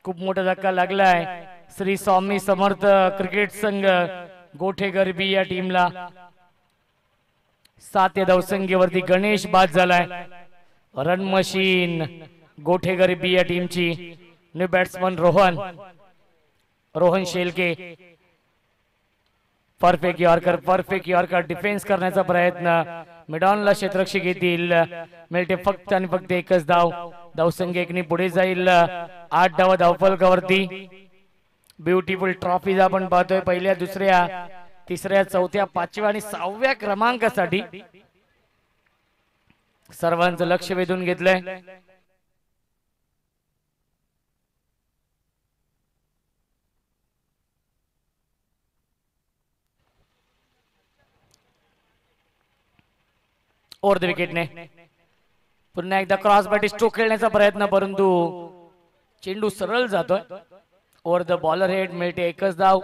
खूप मोठा धक्का लागलाय श्री स्वामी समर्थ क्रिकेट संघ गोठेगरबी या टीमला। 7 या धावसंख्येवरती गणेश बाद झालाय। रन मशीन गोठेगरबी या टीमची। New batsman Rohan Shelke, perfect yorker defence करण्याचा प्रयत्न, मिडॉनला क्षेत्ररक्षक येतील, मिळते फक्त आणि फक्त 1च धाव। धावसंख्या 1 ने पुढे जाईल, 8 धावा धावफलकावरती। ब्युटिफुल ट्रॉफीज आपण पाहतोय पहिल्या, दुसऱ्या, तिसऱ्या, चौथ्या, 5व्या आणि 6व्या क्रमांकासाठी। सर्वांचं लक्ष वेधून घेतलंय. ओव्हर द विकेटने पुन्हा एकदा क्रॉस बॅट स्ट्रोक खेळण्याचा प्रयत्न, परंतु चेंडू सरळ जातोय. ओव्हर द बॉलर हेड मिळते एकच धाव.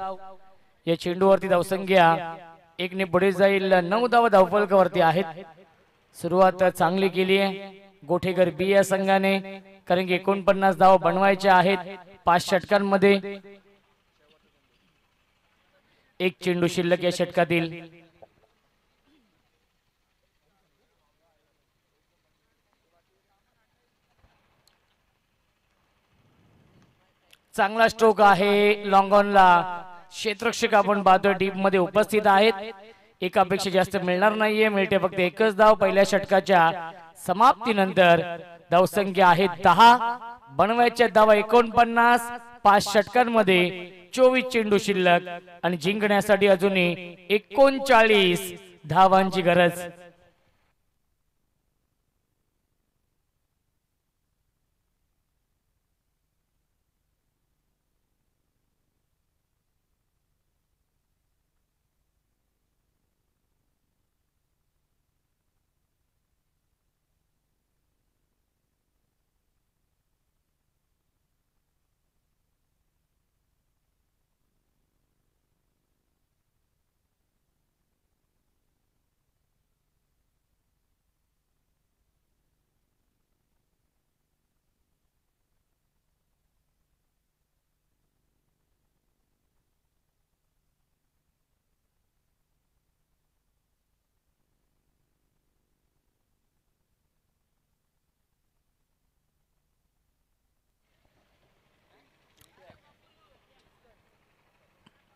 या चेंडूवरती धावसंख्या एकने पुढे जाईल. 9 धावा धावफलकावरती आहेत. सुरुवात चांगली केली आहे गोठेकर बी या संघाने, कारण की 49 धावा बनवायच्या आहेत 5 षटकांमध्ये. एक चेंडू शिल्लक या षटकातील. चांगला स्ट्रोक आहे लॉंग ऑनला. क्षेत्ररक्षक आपण पाहतोय डीप मध्ये उपस्थित आहेत. एकापेक्षा जास्त मिळणार नाहीये, मिळते फक्त एकच धाव. पहिल्या षटकाच्या समाप्तीनंतर धावसंख्या आहे 10, बनवायच्या धावा 49. 5 षटकांमध्ये 24 चेंडू शिल्लक आणि जिंकण्यासाठी अजूनही 39 धावांची गरज.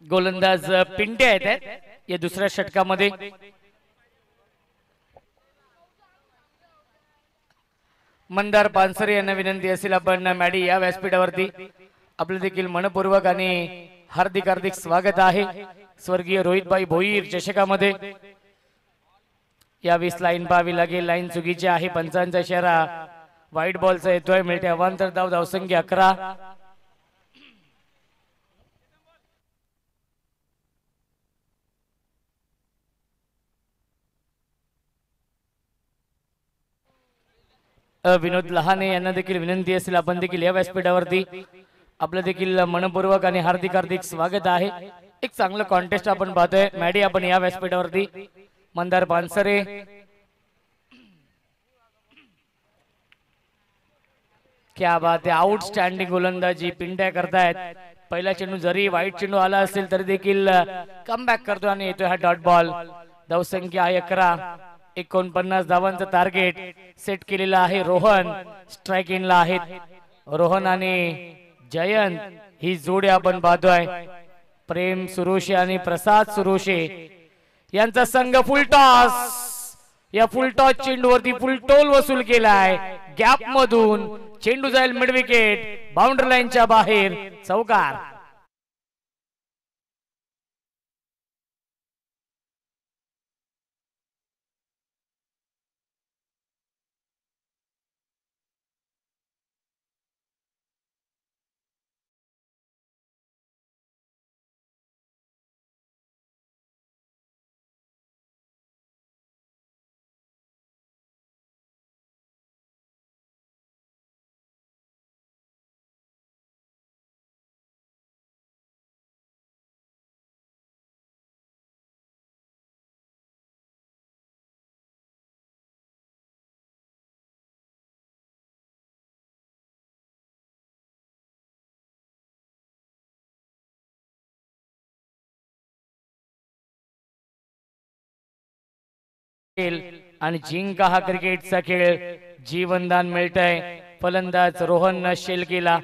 गोलंदाज पिंटे आहेत या दुसऱ्या षटकामध्ये. मंदार पानसरे यांना विनंती असेल आपण मॅडी या व्यासपीठावरती आपलं देखील मनपूर्वक आणि हार्दिक हार्दिक स्वागत आहे. स्वर्गीय रोहितभाई भोईर चषकामध्ये यावेळेस लाईन पाहावी लागेल. लाईन चुकीची आहे. पंचांचा इशारा व्हाईट बॉलचा येतोय. मिळते अवांतर धाव. धावसंख्या 11. विनोद लहाने यांना देखील विनंती असेल आपण देखील या व्यासपीठावरती आपलं देखील मनपूर्वक आणि हार्दिक हार्दिक स्वागत आहे. एक चांगलं कॉन्टेस्ट आपण पाहतोय. मॅडी आपण या व्यासपीठावरती. मंदार पानसरे क्या बात आहे. आउटस्टँडिंग गोलंदाजी पिंट्या करतायत. पहिला चेंडू जरी वाईट चेंडू आला असेल तरी देखील कमबॅक करतो आणि येतोय हा डॉट बॉल. धावसंख्या आहे 11. 49 धावांचं टार्गेट सेट केलेलं आहे. रोहन स्ट्राइक इनला आहेत. रोहन आणि जयंत ही जोडी आपण पाहतोय. प्रेम सुरोशे आणि प्रसाद सुरोशे यांचा संघ फुलटॉस. या फुलटॉस चेंडूवरती फुलटोल वसूल केलाय. गॅप मधून चेंडू जाईल मिड विकेट. बाउंड्री लाईनच्या बाहेर चौकार. आणि जिंका हा क्रिकेटचा खेळ. जीवनदान मिळतंय. फलंदाज रोहन शेलकेला.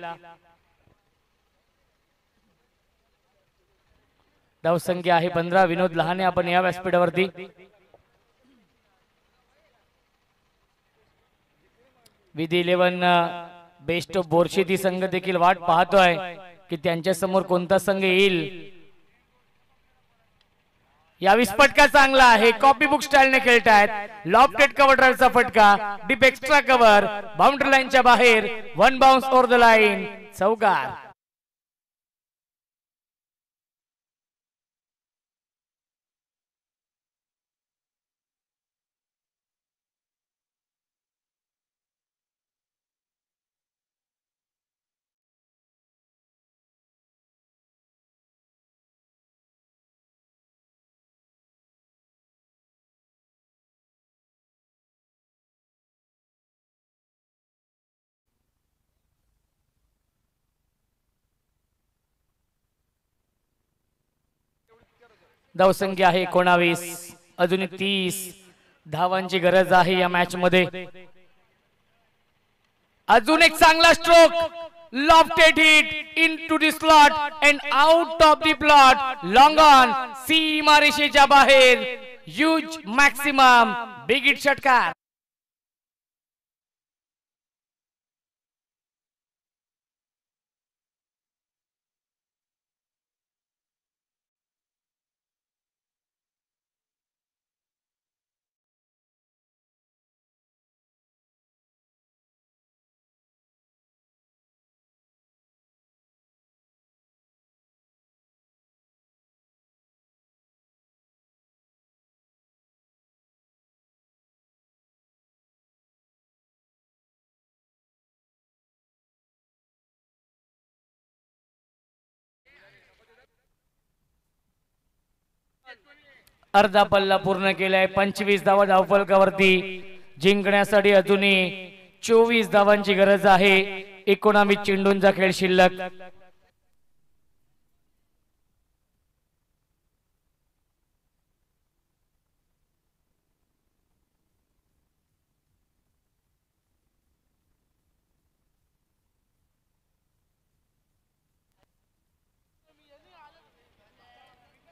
धावसंख्या आहे 15. विनोद लहाने आपण या व्यासपीठावरती. विधी 11 बेस्ट ऑफ बोरशेती संघ देखील वाट पाहतोय की त्यांच्या समोर कोणता संघ येईल. यावेळी फटका चांगला आहे, कॉपी बुक स्टाईलने खेळतायत. लॉफ्टेड कव्हर ड्राईव्हचा फटका, डीप एक्स्ट्रा कव्हर, बाउंड्री लाईनच्या बाहेर, one bounce over the line, चौकार. धावसंख्या आहे 19, अजून 30 धावांची गरज आहे या मॅच मध्ये. अजून एक चांगला stroke, lofted hit into the slot and out of the plot, long on, सीमारेषेच्या बाहेर, ह्यूज मॅक्सिमम, बिग हिट षटकार. अर्धा पल्ला पूर्ण केलाय. 25 धावा धावफलकावरती. जिंकण्यासाठी अजूनही 24 धावांची गरज आहे. 19 चेंडूंचा खेळ शिल्लक.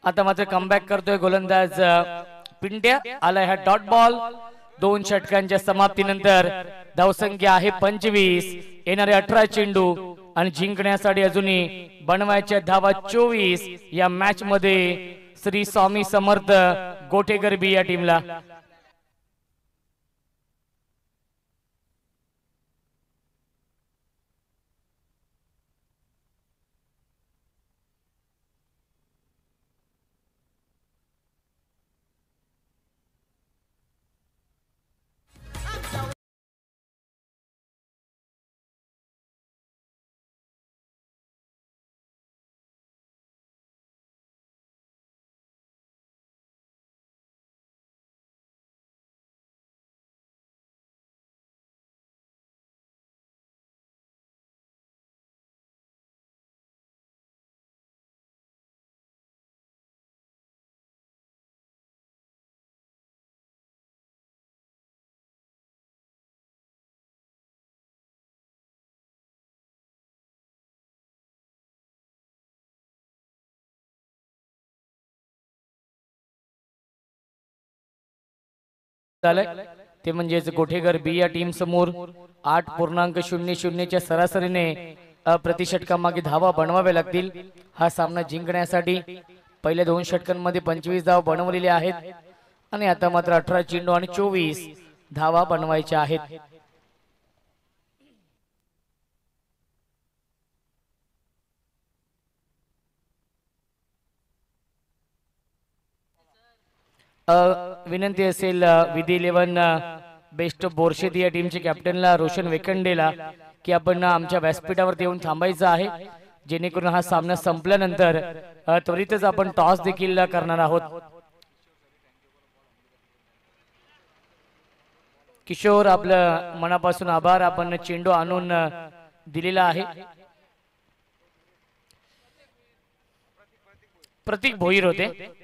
आता मात्र कमबॅक करतोय गोलंदाज पिंट्या. आलाय हा डॉट बॉल. 2 षटकांच्या समाप्तीनंतर धावसंख्या आहे 25, येणारे 18 चेंडू आणि जिंकण्यासाठी अजूनही बनवायच्या धावा 24 या मॅच मध्ये. श्री स्वामी समर्थ गोठेकर बी या टीमला. ते म्हणजेच गोठेकर बी या टीम समोर 8.00 च्या सरासरीने प्रतिषटकामागे धावा बनवाव्या लागतील. हा सामना जिंकण्यासाठी पहिल्या 2 षटकांमध्ये 25 धावा बनवलेल्या आहेत आणि आता मात्र 18 चेंडू आणि 24 धावा बनवायच्या आहेत. विनंती असेल विधी 11 बेस्ट बोरशेद या टीमच्या कॅप्टनला रोशन वेकंडेला की आपण आमच्या व्यासपीठावर येऊन थांबायचं आहे, जेणेकरून हा सामना संपल्यानंतर त्वरितच आपण टॉस देखील करणार आहोत. किशोर, आपलं मनापासून आभार. आपण चेंडू आणून दिलेला आहे. प्रतीक भोईर होते.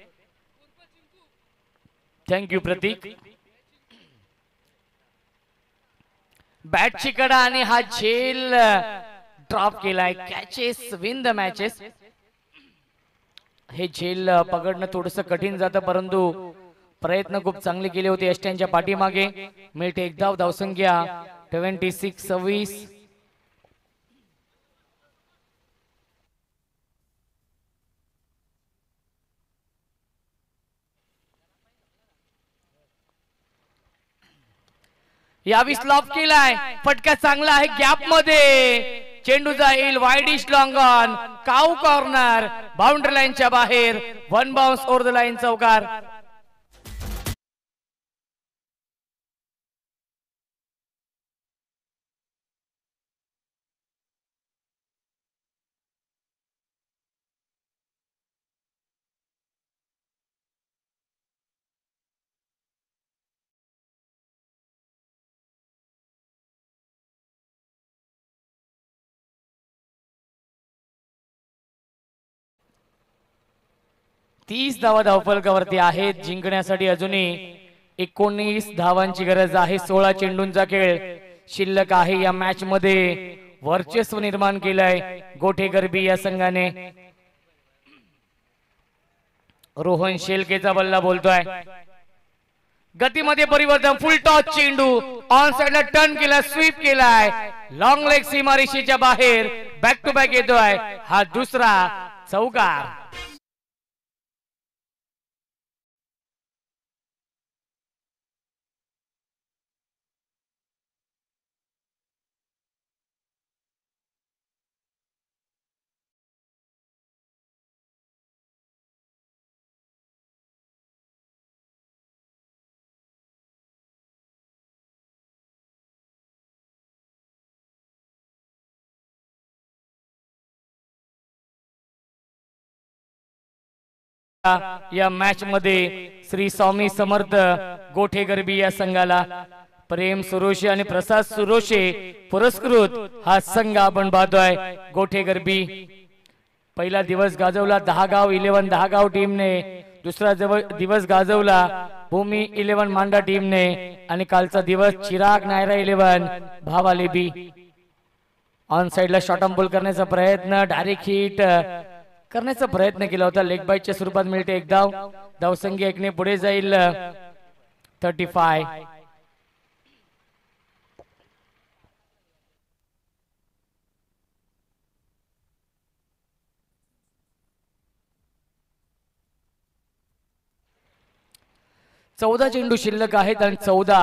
थँक्यू प्रतीक. बॅट चिकडा आणि हा झेल ड्रॉप केलाय. Catches win the matches. हे झेल पकडणं थोडस कठीण जातं, परंतु प्रयत्न खूप चांगले केले होते यष्ट्यांच्या पाठीमागे. मिळते एक धाव. धावसंख्या 26-26. यावी स्लॉप केलाय, फटका चांगला आहे गॅप मध्ये, चेंडू जाईल widish long on, cow corner, boundary लाईनच्या बाहेर, one bounce over the line चौकार. तीस धावा धावफलकावरती आहेत. जिंकण्यासाठी अजूनही 19 धावांची गरज आहे. 16 चेंडूंचा खेळ शिल्लक आहे. या मॅच मध्ये वर्चस्व निर्माण केलंय गोठे गरबी या संघाने. रोहन शेलकेचा बल्ला बोलतोय. गतीमध्ये परिवर्तन, फुल टॉस चेंडू ऑन साइडला टर्न केला, स्वीप केलाय, लॉंग लेग सीमारेषेच्या बाहेर, बॅक टू बॅक येतोय. हा दुसरा चौकार. या मॅच मध्ये श्री स्वामी समर्थ गोठे गरबी या संघाला प्रेम सुरोशे आणि प्रसाद सुरोशे पुरस्कृत हा संघ आपण पाहतोय. गोठे गरबी पहिला दिवस गाजवला 10 गाव 11 10 गाव टीमने, दुसरा दिवस गाजवला भूमी 11 मांडा टीमने, आणि कालचा दिवस चिराग नायरा 11 भावाले बी. ऑन साइडला शॉर्ट अंपूल करण्याचा प्रयत्न, डायरेक्ट हिट करण्याचा प्रयत्न केला होता. लेग बाईटच्या स्वरूपात मिळते एक धाव. धावसंख्या 1 ने पुढे जाईल. 35. चौदा चेंडू शिल्लक आहेत आणि 14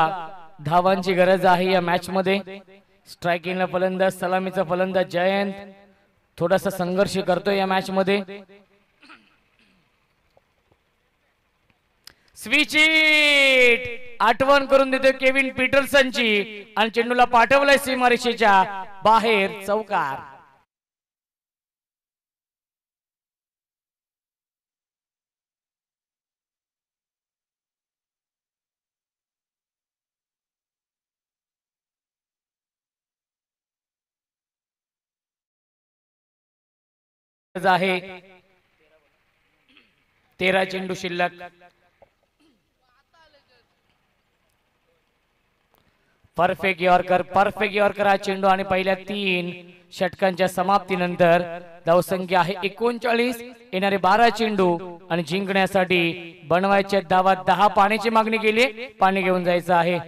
धावांची गरज आहे या मॅच मध्ये. स्ट्रायकिंगला फलंदाज, सलामीचा फलंदाज जयंत थोडासा संघर्ष करतोय या मॅच मध्ये. स्विच हिट आठवण करून देतोय केविन पीटरसनची, आणि चेंडूला पाठवलाय सीमारेषेच्या बाहेर, चौकार. आहे 13 चेंडू शिल्लक. परफेक्ट यॉर्कर हा चेंडू, आणि पहिल्या 3 षटकांच्या समाप्तीनंतर धावसंख्या आहे 39. येणारे 12 चेंडू आणि जिंकण्यासाठी बनवायच्या धावा 10. पाण्याची मागणी केली, पाणी घेऊन जायचं आहे.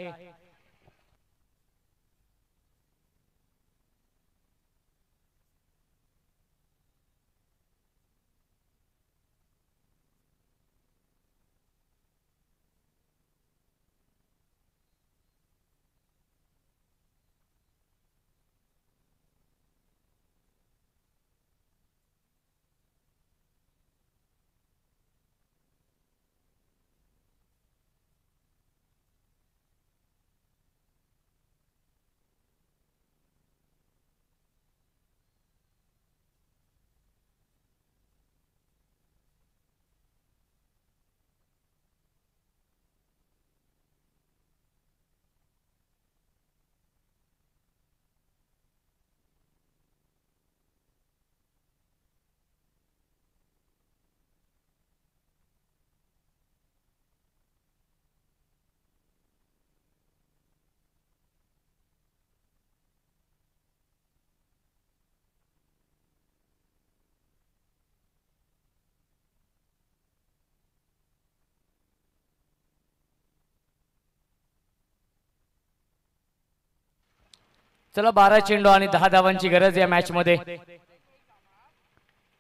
चला 12 चेंडू आणि 10 धावांची गरज या मॅच मध्ये.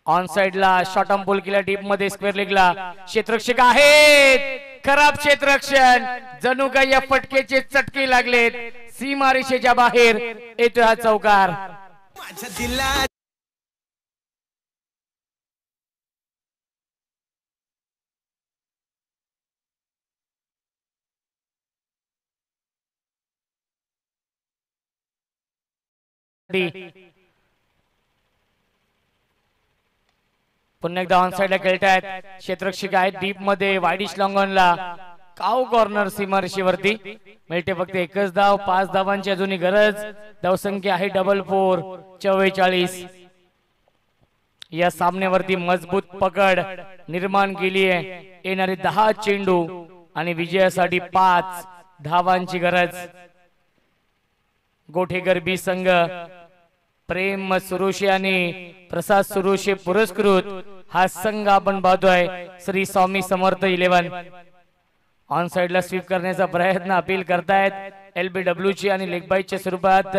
ऑन साइडला शॉर्ट अंपूल केला, डीप मध्ये स्क्वेअर लेगला क्षेत्ररक्षक आहेत. खराब क्षेत्ररक्षण, जणू काही या फटकेचे चटके लागलेत. सीमारेषेच्या बाहेर येतोय हा चौकार. पुन्हा एकदा ऑन साइडला खेळतायत क्षेत्ररक्षक आहेत डीप मध्ये वाईडिश लॉंगॉनला काव कॉर्नर सीमारेषेवरती मिळते फक्त एकच धाव. 5 धावांची अजूनही गरज. धावसंख्या आहे 44 या सामन्यावरती मजबूत पकड निर्माण केली आहे. येणारे 10 चेंडू आणि विजयासाठी 5 धावांची गरज. गोठेकर बी संघ प्रेम सुरुशे आणि प्रसाद सुरुशे पुरस्कृत हा संघ आपण पाहतोय. श्री स्वामी समर्थ 11 ऑन साइडला स्वीप करण्याचा प्रयत्न अपील करतायत. LBW ची आणि लेग बाईच्या स्वरूपात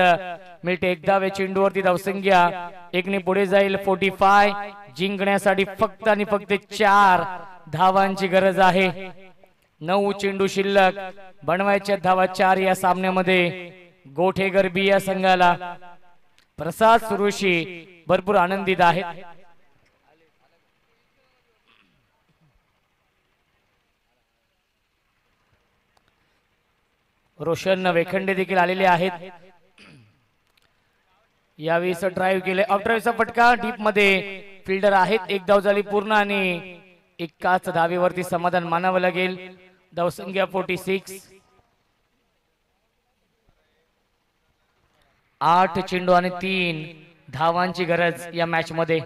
मिळते एक धाव. चेंडूवरती धावसंख्या 1 ने पुढे जाईल. 45 जिंकण्यासाठी फक्त आणि फक्त 4 धावांची गरज आहे. 9 चेंडू शिल्लक बनवायच्या धावा 4 या सामन्यामध्ये. गोठेकर बी या संघाला प्रसाद सुरुशी भरपूर आनंदित आहेत. रोशन वेखंडे देखील आलेले आहेत. यावेळी ड्राईव्ह केले. ऑफ ड्राईव्हचा फटका डीप मध्ये फिल्डर आहेत. एक धाव झाली पूर्ण आणि एकाच धावेवरती समाधान मानावं लागेल. धावसंख्या 46. 8 चेंडू आणि 3 धावांची गरज या मॅच मध्ये.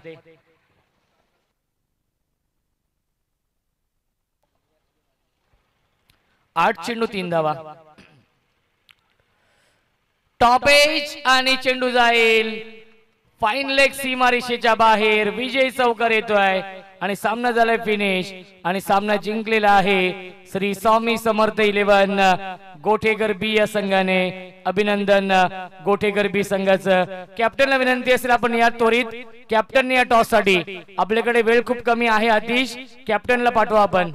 आठ चेंडू 3 धावा. टॉप एज आणि चेंडू जाईल फाईन लेग सीमारेषेच्या बाहेर. विजय चौकार येतोय आणि सामना झालाय फिनिश आणि सामना जिंकलेला आहे श्री स्वामी समर्थ 11 गोठेकर बी या संघाने. अभिनंदन गोठेकर बी संघाचं. कॅप्टनला विनंती असेल आपण या त्वरित कॅप्टन या टॉस साठी. आपल्याकडे वेळ खूप कमी आहे. आतिश कॅप्टनला पाठवा आपण.